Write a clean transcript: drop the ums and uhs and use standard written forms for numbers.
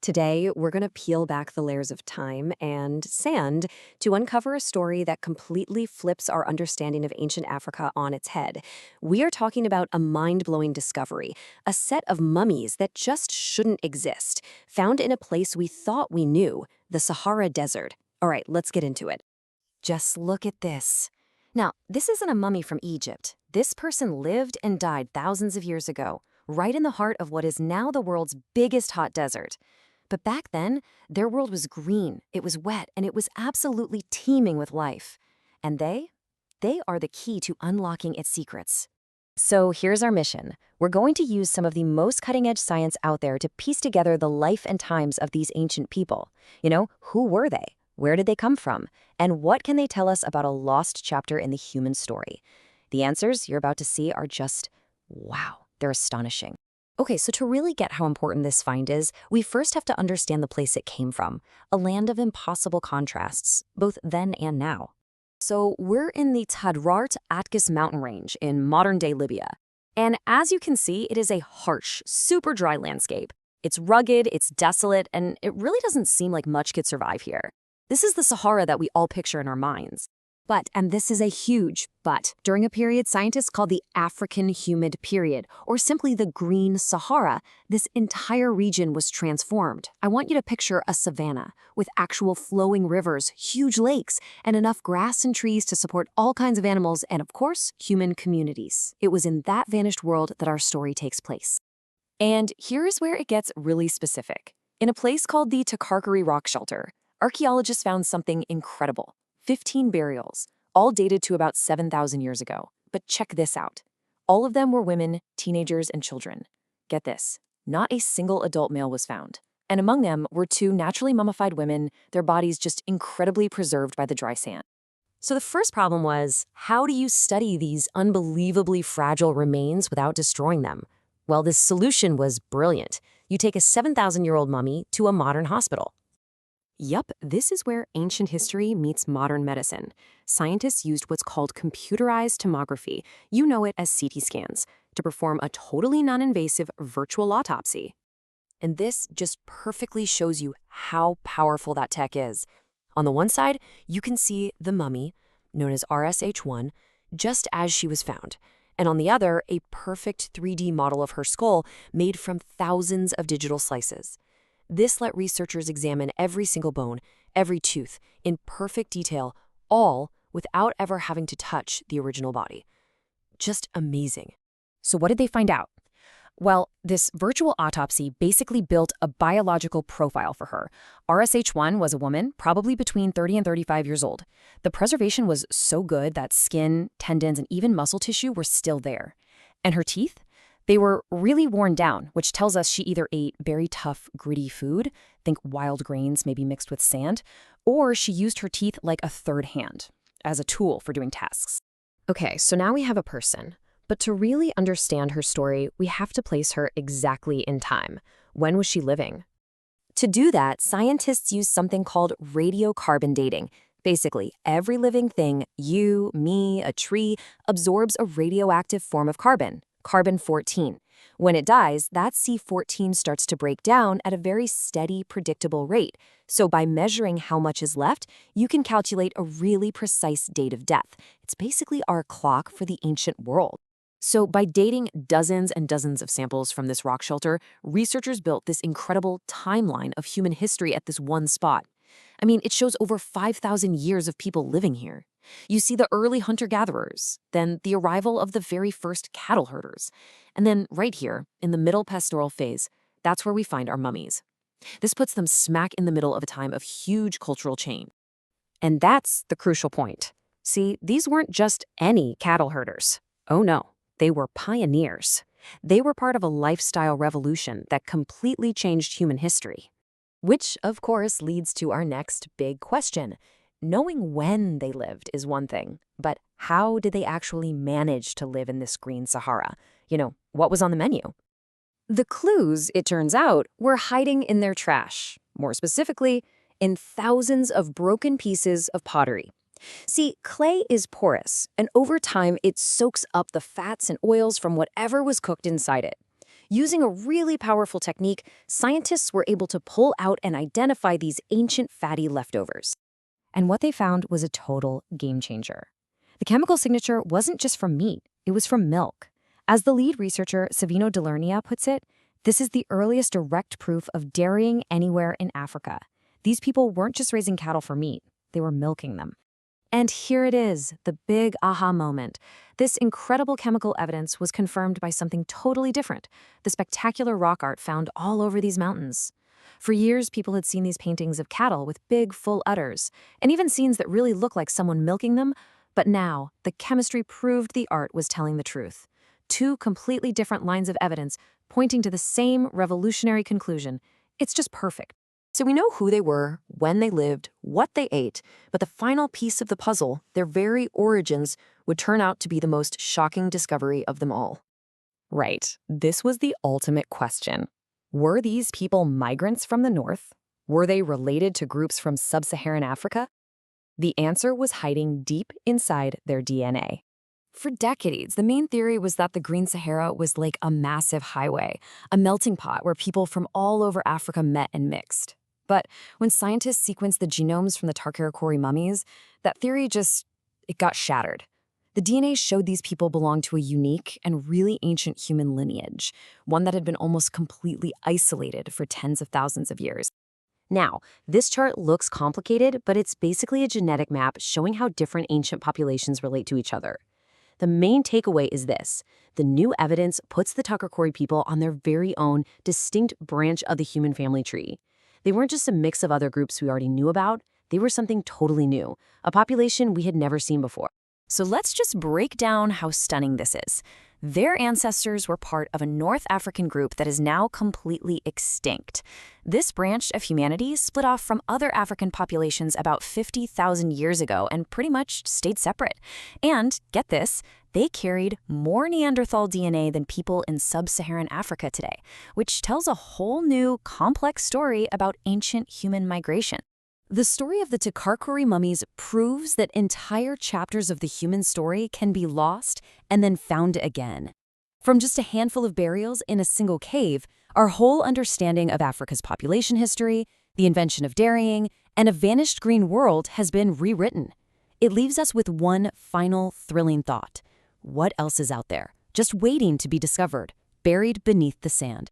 Today, we're going to peel back the layers of time and sand to uncover a story that completely flips our understanding of ancient Africa on its head. We are talking about a mind-blowing discovery, a set of mummies that just shouldn't exist, found in a place we thought we knew, the Sahara Desert. All right, let's get into it. Just look at this. Now, this isn't a mummy from Egypt. This person lived and died thousands of years ago, right in the heart of what is now the world's biggest hot desert. But back then, their world was green, it was wet, and it was absolutely teeming with life. And they are the key to unlocking its secrets. So here's our mission. We're going to use some of the most cutting-edge science out there to piece together the life and times of these ancient people. Who were they? Where did they come from? And what can they tell us about a lost chapter in the human story? The answers you're about to see are just, wow, they're astonishing. Okay, so to really get how important this find is, we first have to understand the place it came from, a land of impossible contrasts, both then and now. So we're in the Tadrart Atlas mountain range in modern-day Libya. And as you can see, it is a harsh, super dry landscape. It's rugged, it's desolate, and it really doesn't seem like much could survive here. This is the Sahara that we all picture in our minds. But, and this is a huge but, during a period scientists call the African Humid period, or simply the Green Sahara, this entire region was transformed. I want you to picture a savanna with actual flowing rivers, huge lakes, and enough grass and trees to support all kinds of animals and, of course, human communities. It was in that vanished world that our story takes place. And here's where it gets really specific. In a place called the Takarkori rock shelter, archaeologists found something incredible. 15 burials, all dated to about 7,000 years ago. But check this out. All of them were women, teenagers, and children. Get this, not a single adult male was found. And among them were 2 naturally mummified women, their bodies just incredibly preserved by the dry sand. So the first problem was, how do you study these unbelievably fragile remains without destroying them? Well, this solution was brilliant. You take a 7,000-year-old mummy to a modern hospital. Yup, this is where ancient history meets modern medicine. Scientists used what's called computerized tomography, you know it as CT scans, to perform a totally non-invasive virtual autopsy. And this just perfectly shows you how powerful that tech is. On the one side, you can see the mummy, known as RSH1, just as she was found. And on the other, a perfect 3D model of her skull made from thousands of digital slices. This let researchers examine every single bone, every tooth, in perfect detail, all without ever having to touch the original body. Just amazing. So what did they find out? Well, this virtual autopsy basically built a biological profile for her. RSH1 was a woman, probably between 30 and 35 years old. The preservation was so good that skin, tendons, and even muscle tissue were still there. And her teeth? They were really worn down, which tells us she either ate very tough, gritty food, think wild grains maybe mixed with sand, or she used her teeth like a third hand, as a tool for doing tasks. Okay, so now we have a person. But to really understand her story, we have to place her exactly in time. When was she living? To do that, scientists use something called radiocarbon dating. Basically, every living thing, you, me, a tree, absorbs a radioactive form of carbon. Carbon-14. When it dies, that C14 starts to break down at a very steady, predictable rate. So by measuring how much is left, you can calculate a really precise date of death. It's basically our clock for the ancient world. So by dating dozens and dozens of samples from this rock shelter, researchers built this incredible timeline of human history at this one spot. I mean, it shows over 5,000 years of people living here. You see the early hunter-gatherers, then the arrival of the very first cattle herders. And then right here, in the middle pastoral phase, that's where we find our mummies. This puts them smack in the middle of a time of huge cultural change. And that's the crucial point. See, these weren't just any cattle herders. Oh no, they were pioneers. They were part of a lifestyle revolution that completely changed human history. Which, of course, leads to our next big question. Knowing when they lived is one thing, but how did they actually manage to live in this Green Sahara? What was on the menu? The clues, it turns out, were hiding in their trash. More specifically, in thousands of broken pieces of pottery. See, clay is porous, and over time it soaks up the fats and oils from whatever was cooked inside it. Using a really powerful technique, scientists were able to pull out and identify these ancient fatty leftovers. And what they found was a total game changer. The chemical signature wasn't just from meat, it was from milk. As the lead researcher, Savino Delernia, puts it, this is the earliest direct proof of dairying anywhere in Africa. These people weren't just raising cattle for meat, they were milking them. And here it is, the big aha moment. This incredible chemical evidence was confirmed by something totally different, the spectacular rock art found all over these mountains. For years, people had seen these paintings of cattle with big, full udders, and even scenes that really looked like someone milking them. But now, the chemistry proved the art was telling the truth. Two completely different lines of evidence pointing to the same revolutionary conclusion. It's just perfect. So we know who they were, when they lived, what they ate, but the final piece of the puzzle, their very origins, would turn out to be the most shocking discovery of them all. Right. This was the ultimate question. Were these people migrants from the north? Were they related to groups from sub-Saharan Africa? The answer was hiding deep inside their DNA. For decades, the main theory was that the Green Sahara was like a massive highway, a melting pot where people from all over Africa met and mixed. But when scientists sequenced the genomes from the Takarkori mummies, that theory it got shattered. The DNA showed these people belonged to a unique and really ancient human lineage, one that had been almost completely isolated for tens of thousands of years. Now, this chart looks complicated, but it's basically a genetic map showing how different ancient populations relate to each other. The main takeaway is this: the new evidence puts the Takarkori people on their very own distinct branch of the human family tree. They weren't just a mix of other groups we already knew about, they were something totally new, a population we had never seen before. So let's just break down how stunning this is. Their ancestors were part of a North African group that is now completely extinct. This branch of humanity split off from other African populations about 50,000 years ago and pretty much stayed separate. And, get this, they carried more Neanderthal DNA than people in sub-Saharan Africa today, which tells a whole new, complex story about ancient human migration. The story of the Takarkori mummies proves that entire chapters of the human story can be lost and then found again. From just a handful of burials in a single cave, our whole understanding of Africa's population history, the invention of dairying, and a vanished green world has been rewritten. It leaves us with one final thrilling thought. What else is out there, just waiting to be discovered, buried beneath the sand?